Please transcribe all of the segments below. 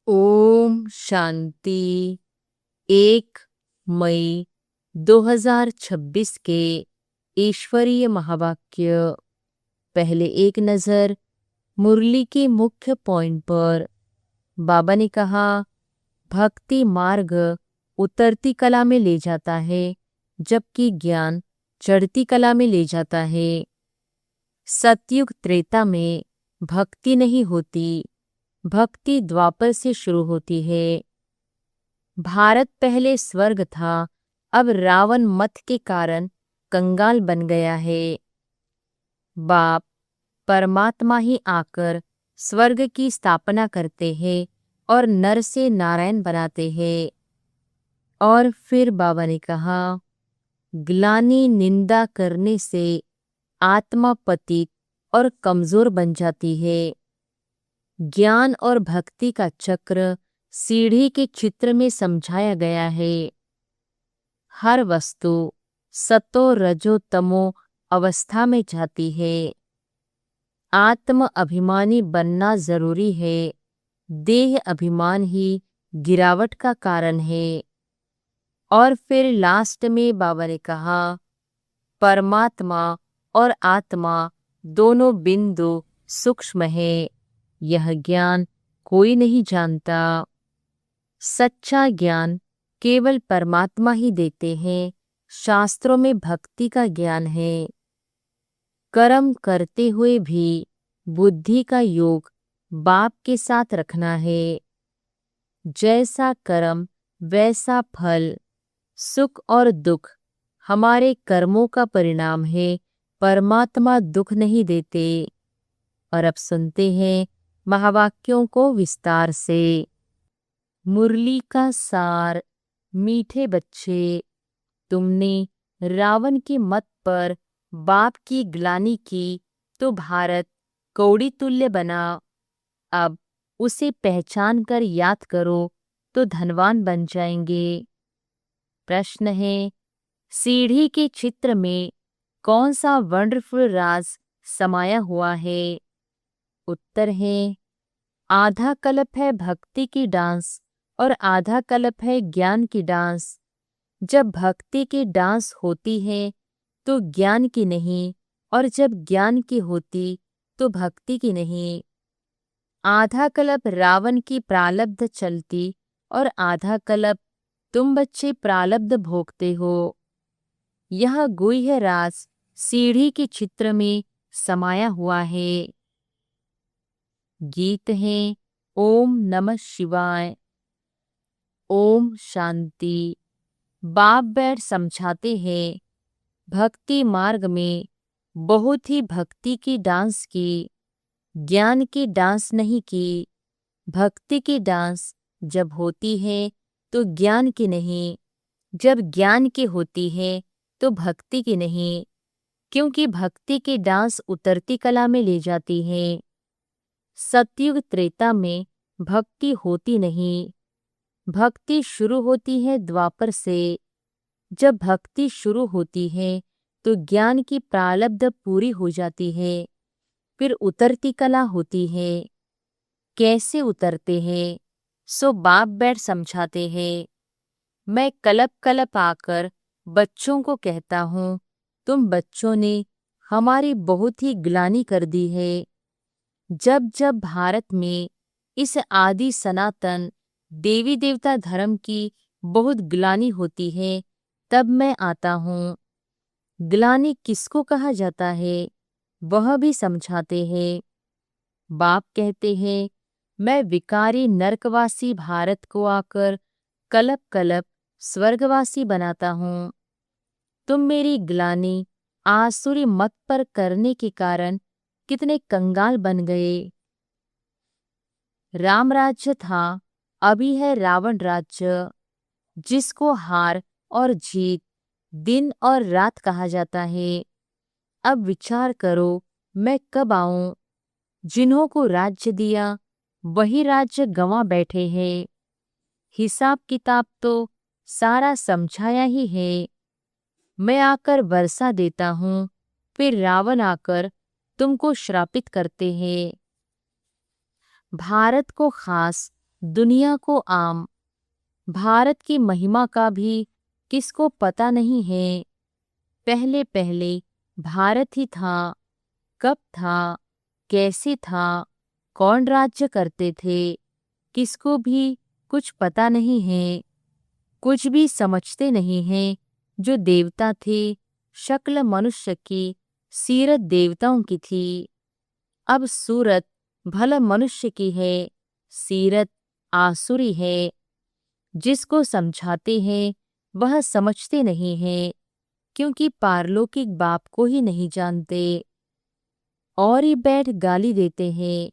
ओम शांति। 1 मई 2026 के ईश्वरीय महावाक्य। पहले एक नज़र मुरली के मुख्य पॉइंट पर। बाबा ने कहा, भक्ति मार्ग उतरती कला में ले जाता है, जबकि ज्ञान चढ़ती कला में ले जाता है। सतयुग त्रेता में भक्ति नहीं होती, भक्ति द्वापर से शुरू होती है। भारत पहले स्वर्ग था, अब रावण मत के कारण कंगाल बन गया है। बाप परमात्मा ही आकर स्वर्ग की स्थापना करते हैं और नर से नारायण बनाते हैं। और फिर बाबा ने कहा, ग्लानि निंदा करने से आत्मा पतित और कमजोर बन जाती है। ज्ञान और भक्ति का चक्र सीढ़ी के चित्र में समझाया गया है। हर वस्तु सतो रजो तमो अवस्था में जाती है। आत्म अभिमानी बनना जरूरी है। देह अभिमान ही गिरावट का कारण है। और फिर लास्ट में बाबा ने कहा, परमात्मा और आत्मा दोनों बिंदु सूक्ष्म है। यह ज्ञान कोई नहीं जानता। सच्चा ज्ञान केवल परमात्मा ही देते हैं। शास्त्रों में भक्ति का ज्ञान है। कर्म करते हुए भी बुद्धि का योग बाप के साथ रखना है। जैसा कर्म वैसा फल। सुख और दुख हमारे कर्मों का परिणाम है। परमात्मा दुख नहीं देते। और अब सुनते हैं महावाक्यों को विस्तार से। मुरली का सार। मीठे बच्चे, तुमने रावण के मत पर बाप की ग्लानि की तो भारत कौड़ी तुल्य बना। अब उसे पहचान कर याद करो तो धनवान बन जाएंगे। प्रश्न है, सीढ़ी के चित्र में कौन सा वंडरफुल राज समाया हुआ है? उत्तर है, आधा कल्प है भक्ति की डांस और आधा कल्प है ज्ञान की डांस। जब भक्ति की डांस होती है तो ज्ञान की नहीं, और जब ज्ञान की होती तो भक्ति की नहीं। आधा कल्प रावण की प्रालब्ध चलती और आधा कल्प तुम बच्चे प्रालब्ध भोगते हो। यह गुह्य राज सीढ़ी के चित्र में समाया हुआ है। गीत है ओम नमः शिवाय। ओम शांति। बाप बैठ समझाते हैं, भक्ति मार्ग में बहुत ही भक्ति की डांस की, ज्ञान की डांस नहीं की। भक्ति की डांस जब होती है तो ज्ञान की नहीं, जब ज्ञान की होती है तो भक्ति की नहीं। क्योंकि भक्ति की डांस उतरती कला में ले जाती है। सतयुग त्रेता में भक्ति होती नहीं। भक्ति शुरू होती है द्वापर से। जब भक्ति शुरू होती है तो ज्ञान की प्रालब्ध पूरी हो जाती है। फिर उतरती कला होती है। कैसे उतरते हैं सो बाप बैठ समझाते हैं। मैं कलप कलप आकर बच्चों को कहता हूँ, तुम बच्चों ने हमारी बहुत ही ग्लानि कर दी है। जब जब भारत में इस आदि सनातन देवी देवता धर्म की बहुत ग्लानि होती है, तब मैं आता हूँ। ग्लानि किसको कहा जाता है वह भी समझाते हैं। बाप कहते हैं, मैं विकारी नरकवासी भारत को आकर कलप कलप स्वर्गवासी बनाता हूँ। तुम मेरी ग्लानि आसुरी मत पर करने के कारण कितने कंगाल बन गए। राम राज्य था, अभी है रावण राज्य, जिसको हार और जीत दिन और रात कहा जाता है। अब विचार करो, मैं कब आऊं? जिन्हों को राज्य दिया वही राज्य गंवा बैठे हैं। हिसाब किताब तो सारा समझाया ही है। मैं आकर वर्षा देता हूँ, फिर रावण आकर तुमको श्रापित करते हैं। भारत को खास दुनिया को आम भारत की महिमा का भी किसको पता नहीं है। पहले पहले भारत ही था, कब था, कैसे था, कौन राज्य करते थे, किसको भी कुछ पता नहीं है। कुछ भी समझते नहीं हैं। जो देवता थे, शक्ल मनुष्य की, सीरत देवताओं की थी। अब सूरत भला मनुष्य की है, सीरत आसुरी है। जिसको समझाते हैं वह समझते नहीं हैं, क्योंकि पारलौकिक बाप को ही नहीं जानते। और ही बैठ गाली देते हैं।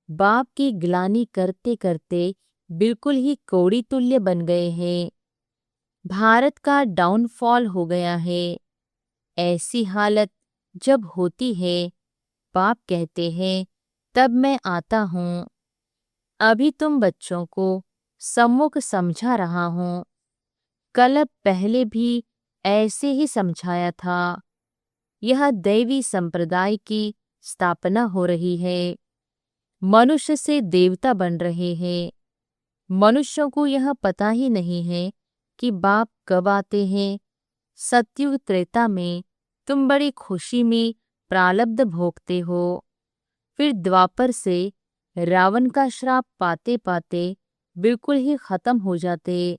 बाप की ग्लानि करते करते बिल्कुल ही कौड़ी तुल्य बन गए हैं। भारत का डाउनफॉल हो गया है। ऐसी हालत जब होती है, बाप कहते हैं तब मैं आता हूँ। अभी तुम बच्चों को सम्मुख समझा रहा हूँ। कल पहले भी ऐसे ही समझाया था। यह दैवी संप्रदाय की स्थापना हो रही है। मनुष्य से देवता बन रहे हैं। मनुष्यों को यह पता ही नहीं है कि बाप कब आते हैं। सतयुग त्रेता में तुम बड़ी खुशी में प्रारब्ध भोगते हो। फिर द्वापर से रावण का श्राप पाते पाते बिल्कुल ही खत्म हो जाते।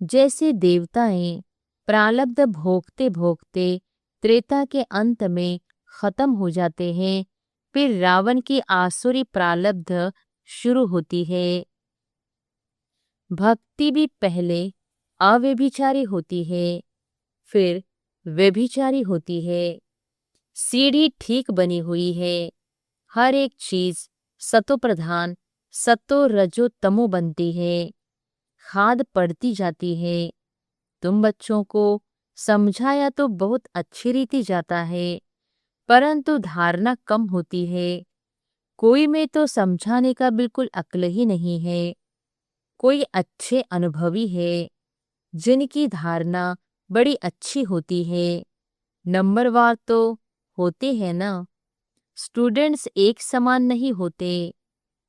जैसे देवताएं प्रारब्ध भोगते भोगते त्रेता के अंत में खत्म हो जाते हैं, फिर रावण की आसुरी प्रारब्ध शुरू होती है। भक्ति भी पहले अव्यभिचारी होती है, फिर व्यभिचारी होती है। सीढ़ी ठीक बनी हुई है। हर एक चीज सतो प्रधान, सतो रजो तमो बनती है। खाद पड़ती जाती है। तुम बच्चों को समझाया तो बहुत अच्छी रीति जाता है, परंतु धारणा कम होती है। कोई में तो समझाने का बिल्कुल अक्ल ही नहीं है। कोई अच्छे अनुभवी है जिनकी धारणा बड़ी अच्छी होती है। नंबरवार तो होते हैं ना। स्टूडेंट्स एक समान नहीं होते,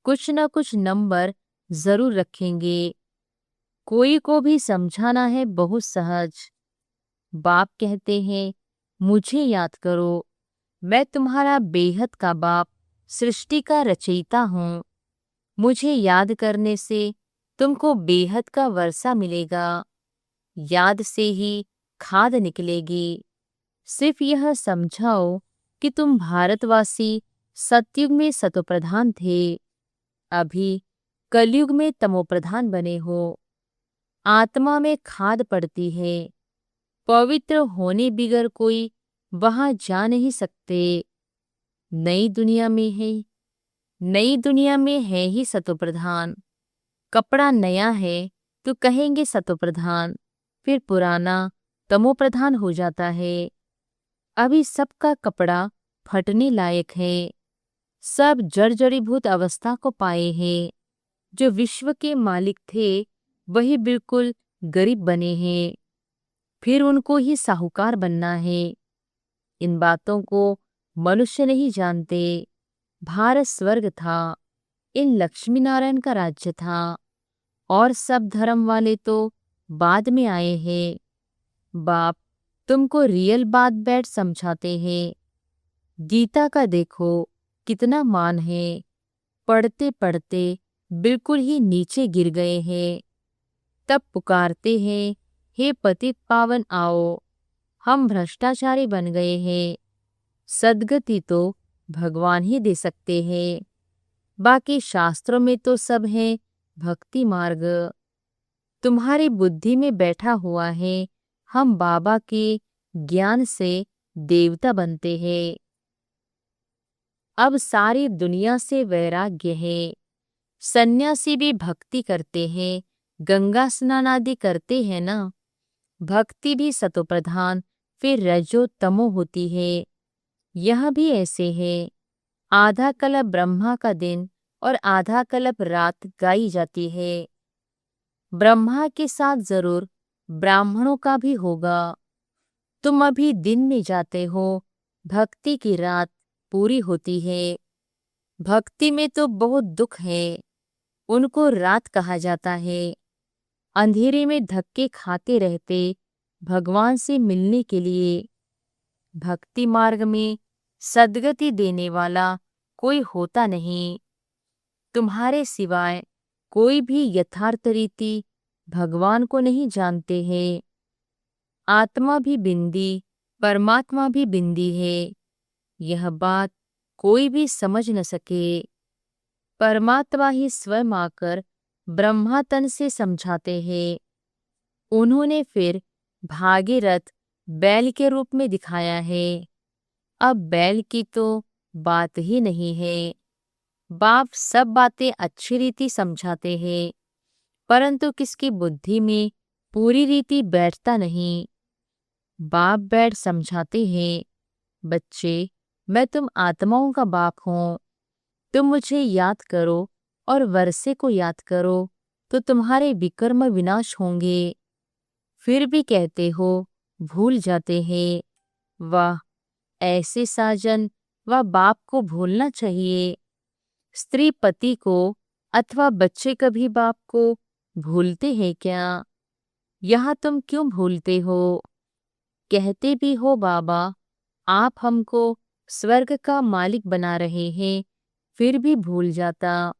कुछ न कुछ नंबर जरूर रखेंगे। कोई को भी समझाना है बहुत सहज। बाप कहते हैं मुझे याद करो, मैं तुम्हारा बेहद का बाप, सृष्टि का रचयिता हूँ। मुझे याद करने से तुमको बेहद का वर्षा मिलेगा। याद से ही खाद निकलेगी। सिर्फ यह समझाओ कि तुम भारतवासी सतयुग में सतोप्रधान थे, अभी कलयुग में तमोप्रधान बने हो। आत्मा में खाद पड़ती है। पवित्र होने बिगर कोई वहां जा नहीं सकते। नई दुनिया में है, नई दुनिया में है ही सतोप्रधान। कपड़ा नया है तो कहेंगे सतोप्रधान, फिर पुराना तमोप्रधान हो जाता है। अभी सबका कपड़ा फटने लायक है। सब जर्जरीभूत अवस्था को पाए हैं। जो विश्व के मालिक थे वही बिल्कुल गरीब बने हैं। फिर उनको ही साहूकार बनना है। इन बातों को मनुष्य नहीं जानते। भारत स्वर्ग था, इन लक्ष्मी नारायण का राज्य था, और सब धर्म वाले तो बाद में आए हैं। बाप तुमको रियल बात बैठ समझाते हैं। गीता का देखो कितना मान है। पढ़ते पढ़ते बिल्कुल ही नीचे गिर गए हैं। तब पुकारते हैं हे पतित पावन आओ। हम भ्रष्टाचारी बन गए हैं। सद्गति तो भगवान ही दे सकते हैं। बाकी शास्त्रों में तो सब है भक्ति मार्ग। तुम्हारी बुद्धि में बैठा हुआ है हम बाबा के ज्ञान से देवता बनते हैं। अब सारी दुनिया से वैराग्य है। सन्यासी भी भक्ति करते हैं, गंगा स्नान आदि करते हैं ना। भक्ति भी सतोप्रधान फिर रजो तमो होती है। यह भी ऐसे है। आधा कल्प ब्रह्मा का दिन और आधा कल्प रात गाई जाती है। ब्रह्मा के साथ जरूर ब्राह्मणों का भी होगा। तुम अभी दिन में जाते हो, भक्ति की रात पूरी होती है। भक्ति में तो बहुत दुख है। उनको रात कहा जाता है। अंधेरे में धक्के खाते रहते भगवान से मिलने के लिए। भक्ति मार्ग में सद्गति देने वाला कोई होता नहीं। तुम्हारे सिवाय कोई भी यथार्थ रीति भगवान को नहीं जानते हैं। आत्मा भी बिंदी, परमात्मा भी बिंदी है। यह बात कोई भी समझ न सके। परमात्मा ही स्वयं आकर ब्रह्मा तन से समझाते हैं। उन्होंने फिर भागीरथ बैल के रूप में दिखाया है। अब बैल की तो बात ही नहीं है। बाप सब बातें अच्छी रीति समझाते हैं, परंतु किसकी बुद्धि में पूरी रीति बैठता नहीं। बाप बैठ समझाते हैं, बच्चे, मैं तुम आत्माओं का बाप हूँ। तुम मुझे याद करो और वर्षे को याद करो तो तुम्हारे विकर्म विनाश होंगे। फिर भी कहते हो भूल जाते हैं। वाह, ऐसे साजन व बाप को भूलना चाहिए। स्त्री पति को अथवा बच्चे कभी बाप को भूलते हैं क्या? यहाँ तुम क्यों भूलते हो? कहते भी हो बाबा आप हमको स्वर्ग का मालिक बना रहे हैं, फिर भी भूल जाता।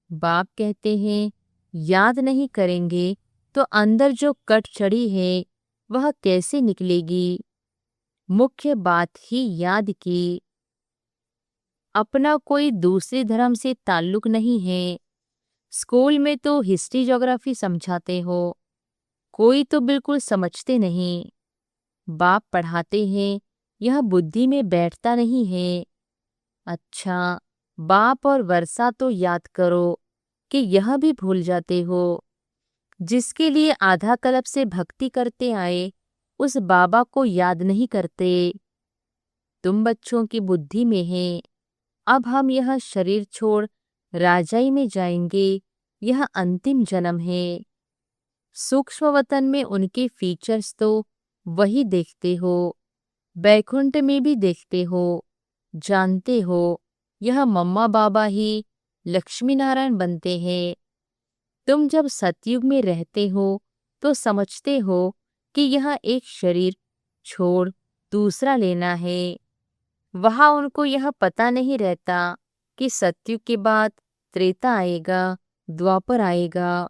बाप कहते हैं याद नहीं करेंगे तो अंदर जो कट चढ़ी है वह कैसे निकलेगी। मुख्य बात ही याद की। अपना कोई दूसरे धर्म से ताल्लुक नहीं है। स्कूल में तो हिस्ट्री ज्योग्राफी समझाते हो, कोई तो बिल्कुल समझते नहीं। बाप पढ़ाते हैं, यह बुद्धि में बैठता नहीं है। अच्छा, बाप और वर्षा तो याद करो कि यह भी भूल जाते हो। जिसके लिए आधा कल्प से भक्ति करते आए उस बाबा को याद नहीं करते। तुम बच्चों की बुद्धि में है अब हम यह शरीर छोड़ राजाई में जाएंगे, यह अंतिम जन्म है। सूक्ष्म वतन में उनके फीचर्स तो वही देखते हो, बैकुंठ में भी देखते हो। जानते हो यह मम्मा बाबा ही लक्ष्मी नारायण बनते हैं। तुम जब सतयुग में रहते हो तो समझते हो कि यह एक शरीर छोड़ दूसरा लेना है। वहां उनको यह पता नहीं रहता कि सतयुग के बाद त्रेता आएगा, द्वापर आएगा।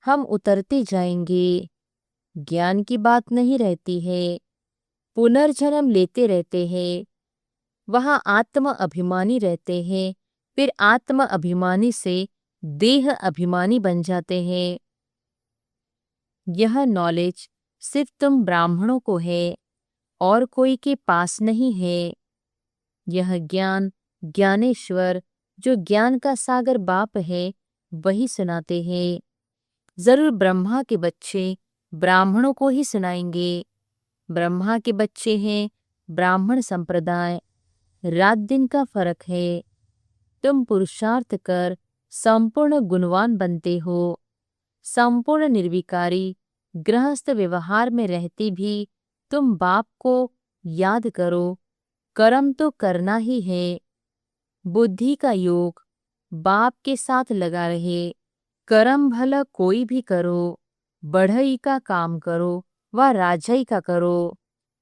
हम उतरते जाएंगे। ज्ञान की बात नहीं रहती है। पुनर्जन्म लेते रहते हैं। वहां आत्म अभिमानी रहते हैं, फिर आत्म अभिमानी से देह अभिमानी बन जाते हैं। यह नॉलेज सिर्फ तुम ब्राह्मणों को है और कोई के पास नहीं है। यह ज्ञान ज्ञानेश्वर जो ज्ञान का सागर बाप है वही सुनाते हैं। जरूर ब्रह्मा के बच्चे ब्राह्मणों को ही सुनाएंगे। ब्रह्मा के बच्चे हैं ब्राह्मण संप्रदाय। रात दिन का फर्क है। तुम पुरुषार्थ कर संपूर्ण गुणवान बनते हो। संपूर्ण निर्विकारी गृहस्थ व्यवहार में रहते भी तुम बाप को याद करो। कर्म तो करना ही है। बुद्धि का योग बाप के साथ लगा रहे। कर्म भला कोई भी करो, बढ़ई का काम करो व राजाई का करो।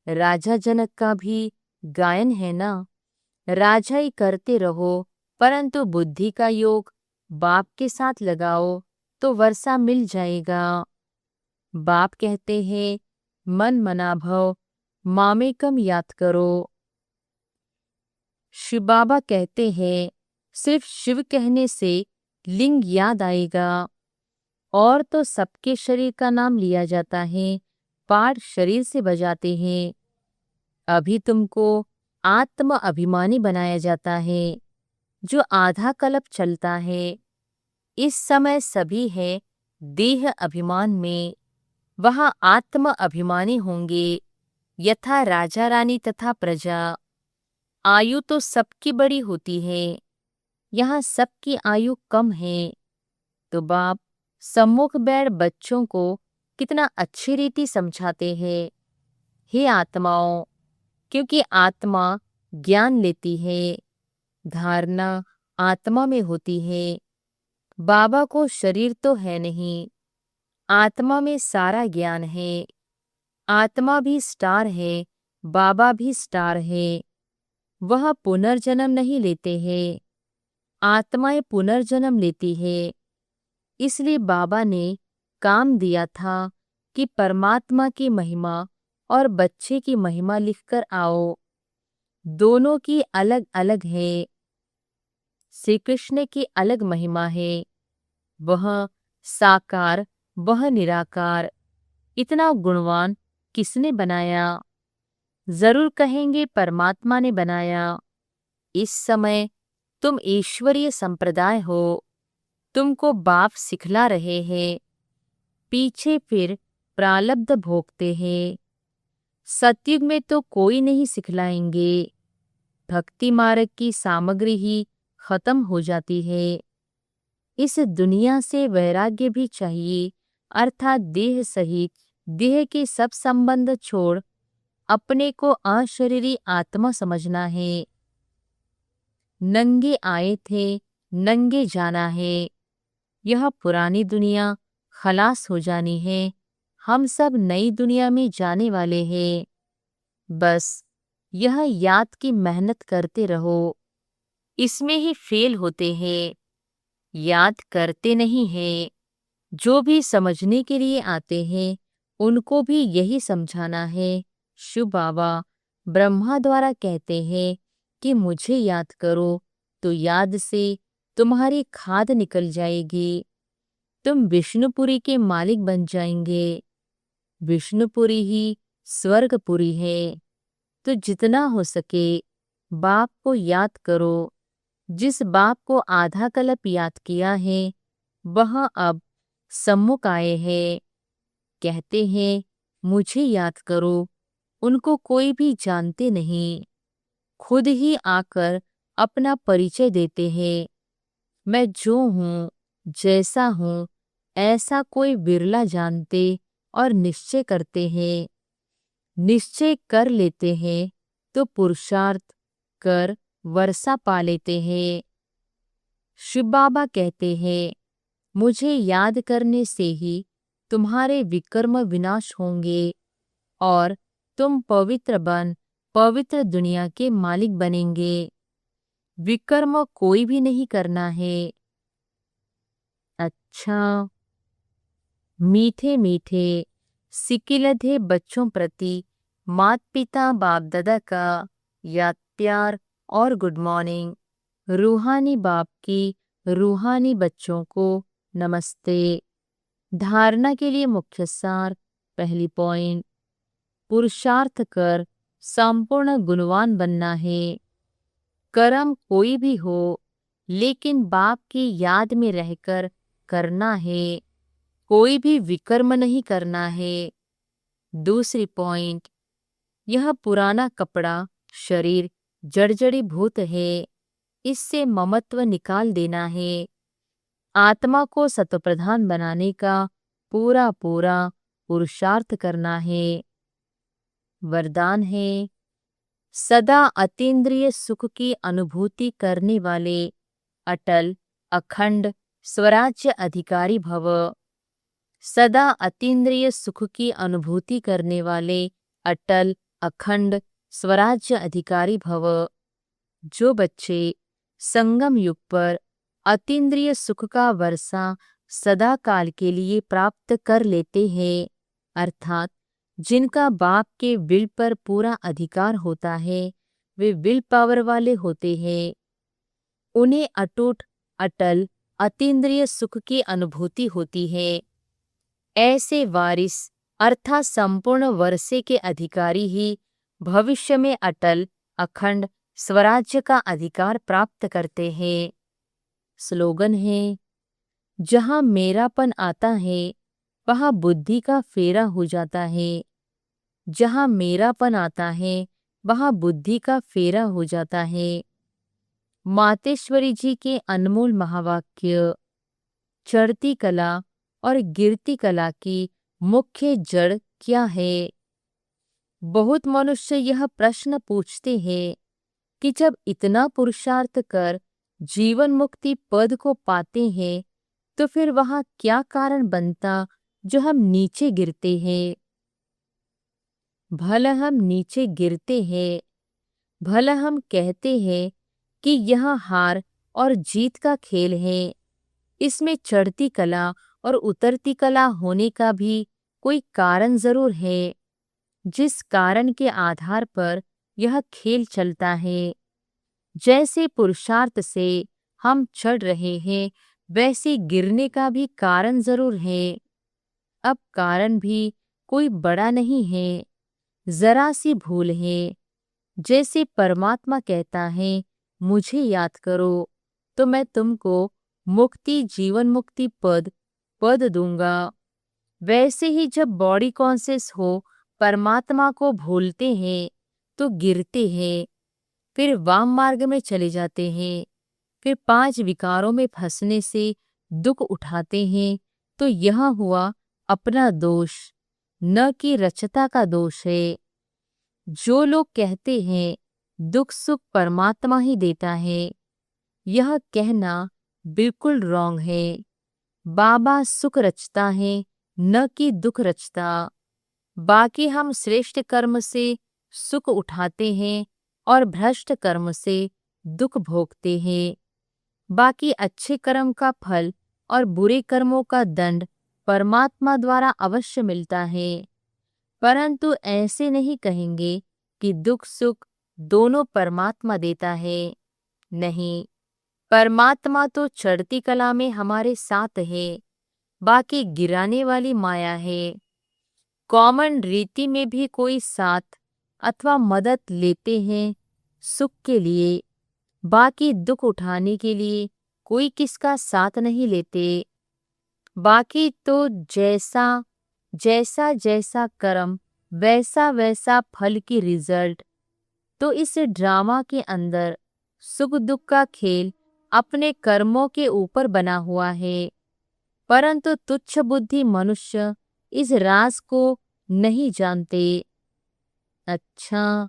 राजा जनक का भी गायन है ना, राजाई करते रहो परंतु बुद्धि का योग बाप के साथ लगाओ तो वर्षा मिल जाएगा। बाप कहते हैं मन मना भव मामेकम याद करो। शिव बाबा कहते हैं सिर्फ शिव कहने से लिंग याद आएगा और तो सबके शरीर का नाम लिया जाता है, पाठ शरीर से बजाते हैं। अभी तुमको आत्म अभिमानी बनाया जाता है जो आधा कल्प चलता है। इस समय सभी है देह अभिमान में, वहां आत्म अभिमानी होंगे यथा राजा रानी तथा प्रजा। आयु तो सबकी बड़ी होती है, यहाँ सबकी आयु कम है। तो बाप सम्मुख बैठ बच्चों को कितना अच्छी रीति समझाते हैं। हे आत्माओं, क्योंकि आत्मा ज्ञान लेती है, धारणा आत्मा में होती है। बाबा को शरीर तो है नहीं, आत्मा में सारा ज्ञान है। आत्मा भी स्टार है, बाबा भी स्टार है। वह पुनर्जन्म नहीं लेते हैं, आत्माएं पुनर्जन्म लेती है। इसलिए बाबा ने काम दिया था कि परमात्मा की महिमा और बच्चे की महिमा लिखकर आओ। दोनों की अलग अलग है। श्री कृष्ण की अलग महिमा है, वह साकार, वह निराकार। इतना गुणवान किसने बनाया? जरूर कहेंगे परमात्मा ने बनाया। इस समय तुम ईश्वरीय संप्रदाय हो, तुमको बाप सिखला रहे हैं, पीछे फिर प्रारब्ध भोगते हैं। सतयुग में तो कोई नहीं सिखलाएंगे, भक्ति मार्ग की सामग्री ही खत्म हो जाती है। इस दुनिया से वैराग्य भी चाहिए, अर्थात देह सहित देह के सब संबंध छोड़ अपने को अशरीरी आत्मा समझना है। नंगे आए थे, नंगे जाना है। यह पुरानी दुनिया खलास हो जानी है, हम सब नई दुनिया में जाने वाले हैं। बस यह याद की मेहनत करते रहो, इसमें ही फेल होते हैं, याद करते नहीं हैं। जो भी समझने के लिए आते हैं उनको भी यही समझाना है। शिव बाबा ब्रह्मा द्वारा कहते हैं कि मुझे याद करो, तो याद से तुम्हारी खाद निकल जाएगी, तुम विष्णुपुरी के मालिक बन जाएंगे। विष्णुपुरी ही स्वर्गपुरी है। तो जितना हो सके बाप को याद करो। जिस बाप को आधा कल्प याद किया है वह अब सम्मुख आए हैं, कहते हैं मुझे याद करो। उनको कोई भी जानते नहीं, खुद ही आकर अपना परिचय देते हैं। मैं जो हूँ, जैसा हूँ, ऐसा कोई बिरला जानते और निश्चय करते हैं। निश्चय कर लेते हैं तो पुरुषार्थ कर वर्षा पा लेते हैं। शिव बाबा कहते हैं मुझे याद करने से ही तुम्हारे विकर्म विनाश होंगे और तुम पवित्र बन पवित्र दुनिया के मालिक बनेंगे। विकर्म कोई भी नहीं करना है। अच्छा, मीठे मीठे सिकिलधे बच्चों प्रति माता पिता बाप दादा का याद प्यार और गुड मॉर्निंग। रूहानी बाप की रूहानी बच्चों को नमस्ते। धारणा के लिए मुख्य सार। पहली पॉइंट, पुरुषार्थ कर संपूर्ण गुणवान बनना है। कर्म कोई भी हो लेकिन बाप की याद में रहकर करना है, कोई भी विकर्म नहीं करना है। दूसरी पॉइंट, यह पुराना कपड़ा शरीर जर्जरी भूत है, इससे ममत्व निकाल देना है। आत्मा को सत्वप्रधान बनाने का पूरा पूरा पुरुषार्थ करना है। वरदान है, सदा अतीन्द्रिय सुख की अनुभूति करने वाले अटल अखंड स्वराज्य अधिकारी भव। सदा अतीन्द्रिय सुख की अनुभूति करने वाले अटल अखंड स्वराज्य अधिकारी भव। जो बच्चे संगम युग पर अतीन्द्रिय सुख का वर्षा सदा काल के लिए प्राप्त कर लेते हैं, अर्थात जिनका बाप के विल पर पूरा अधिकार होता है, वे विल पावर वाले होते हैं। उन्हें अटूट अटल अतीन्द्रिय सुख की अनुभूति होती है। ऐसे वारिस अर्थात संपूर्ण वर्षे के अधिकारी ही भविष्य में अटल अखंड स्वराज्य का अधिकार प्राप्त करते हैं। स्लोगन है, जहाँ मेरापन आता है वहाँ बुद्धि का फेरा हो जाता है। जहाँ मेरापन आता है वहाँ बुद्धि का फेरा हो जाता है। मातेश्वरी जी के अनमोल महावाक्य। चढ़ती कला और गिरती कला की मुख्य जड़ क्या है? बहुत मनुष्य यह प्रश्न पूछते हैं कि जब इतना पुरुषार्थ कर जीवन मुक्ति पद को पाते हैं तो फिर वहाँ क्या कारण बनता जो हम नीचे गिरते हैं? भला हम नीचे गिरते हैं, भला हम कहते हैं कि यह हार और जीत का खेल है। इसमें चढ़ती कला और उतरती कला होने का भी कोई कारण जरूर है, जिस कारण के आधार पर यह खेल चलता है। जैसे पुरुषार्थ से हम चढ़ रहे हैं, वैसे गिरने का भी कारण जरूर है। अब कारण भी कोई बड़ा नहीं है, जरा सी भूल है। जैसे परमात्मा कहता है, मुझे याद करो तो मैं तुमको मुक्ति जीवन मुक्ति पद पद दूंगा। वैसे ही जब बॉडी कॉन्शियस हो परमात्मा को भूलते हैं तो गिरते हैं, फिर वाम मार्ग में चले जाते हैं, फिर 5 विकारों में फंसने से दुख उठाते हैं। तो यह हुआ अपना दोष, न कि रचता का दोष है। जो लोग कहते हैं दुख सुख परमात्मा ही देता है, यह कहना बिल्कुल रॉन्ग है। बाबा सुख रचता है, न कि दुख रचता। बाकी हम श्रेष्ठ कर्म से सुख उठाते हैं और भ्रष्ट कर्म से दुख भोगते हैं। बाकी अच्छे कर्म का फल और बुरे कर्मों का दंड परमात्मा द्वारा अवश्य मिलता है। परंतु ऐसे नहीं कहेंगे कि दुख सुख दोनों परमात्मा देता है। नहीं, परमात्मा तो चढ़ती कला में हमारे साथ है, बाकी गिराने वाली माया है। कॉमन रीति में भी कोई साथ अथवा मदद लेते हैं सुख के लिए, बाकी दुख उठाने के लिए कोई किसका साथ नहीं लेते। बाकी तो जैसा जैसा जैसा कर्म वैसा वैसा फल की रिजल्ट। तो इस ड्रामा के अंदर सुख दुख का खेल अपने कर्मों के ऊपर बना हुआ है, परंतु तुच्छ बुद्धि मनुष्य इस राज को नहीं जानते। अच्छा,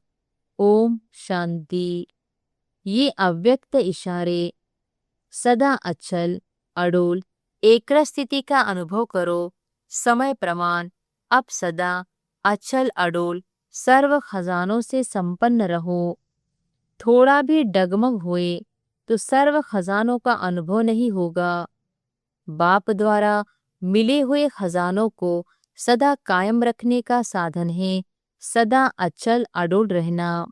ओम शांति। ये अव्यक्त इशारे सदा अचल अडोल एकर स्थिति का अनुभव करो। समय प्रमाण अब सदा अचल अडोल सर्व खजानों से संपन्न रहो। थोड़ा भी डगमग हुए तो सर्व खजानों का अनुभव नहीं होगा। बाप द्वारा मिले हुए खजानों को सदा कायम रखने का साधन है सदा अचल अडोल रहना।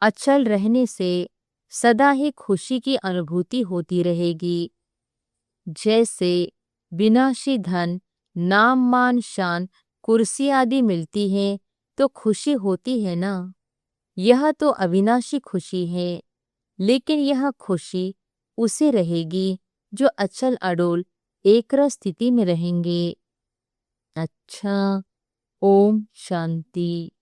अचल रहने से सदा ही खुशी की अनुभूति होती रहेगी। जैसे विनाशी धन नाम मान शान कुर्सी आदि मिलती है तो खुशी होती है ना। यह तो अविनाशी खुशी है, लेकिन यह खुशी उसे रहेगी जो अचल अडोल एकरस स्थिति में रहेंगे। अच्छा, ओम शांति।